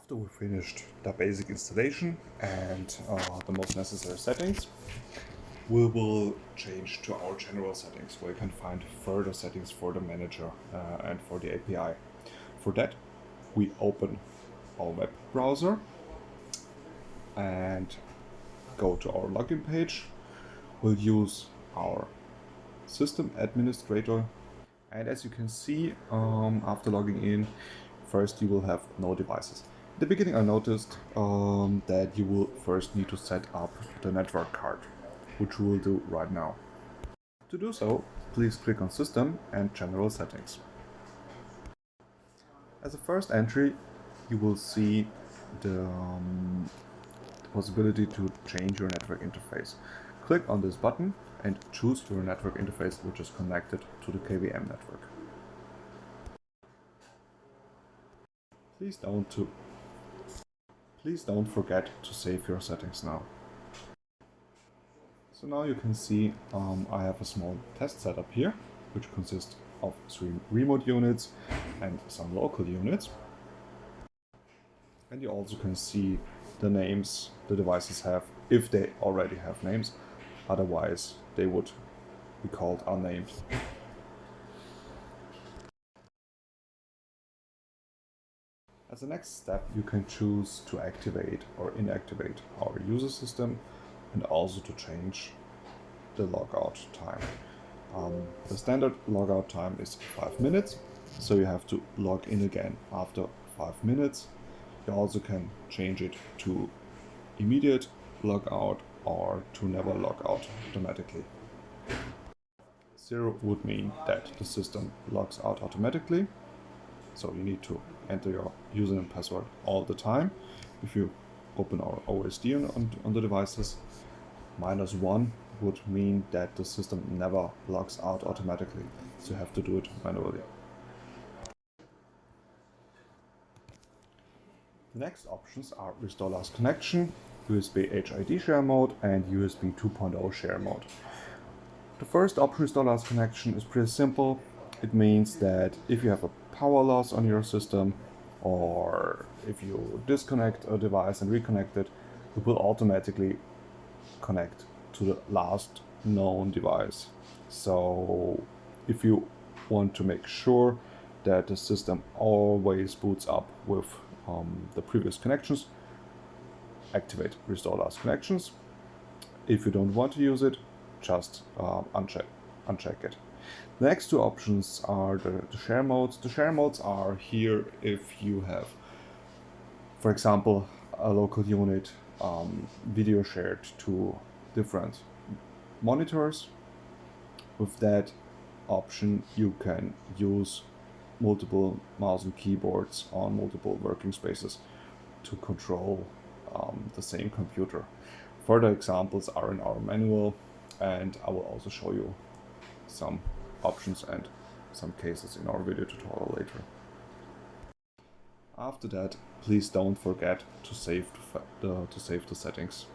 After we finished the basic installation and the most necessary settings, we will change to our general settings, where you can find further settings for the manager and for the API. For that, we open our web browser and go to our login page. We'll use our system administrator, and as you can see, after logging in, first you will have no devices. At the beginning I noticed that you will first need to set up the network card, which we will do right now. To do so, please click on System and General Settings. As a first entry, you will see the possibility to change your network interface. Click on this button and choose your network interface, which is connected to the KVM network. Please don't forget to save your settings now. So now you can see I have a small test setup here, which consists of 3 remote units and some local units. And you also can see the names the devices have, if they already have names. Otherwise, they would be called unnamed. As a next step, you can choose to activate or inactivate our user system and also to change the logout time. The standard logout time is 5 minutes, so you have to log in again after 5 minutes. You also can change it to immediate logout or to never log out automatically. 0 would mean that the system logs out automatically, so you need to enter your username and password all the time. If you open our OSD on the devices, -1 would mean that the system never logs out automatically, so you have to do it manually. The next options are Restore Last Connection, USB HID share mode, and USB 2.0 share mode. The first option, Restore Last Connection, is pretty simple. It means that if you have a power loss on your system, or if you disconnect a device and reconnect it, it will automatically connect to the last known device. So if you want to make sure that the system always boots up with the previous connections, activate Restore Last Connections. If you don't want to use it, just uncheck it. The next 2 options are the share modes. The share modes are here if you have, for example, a local unit video shared to different monitors. With that option, you can use multiple mouse and keyboards on multiple working spaces to control the same computer. Further examples are in our manual, and I will also show you some options and some cases in our video tutorial later. After that, please don't forget to save the settings.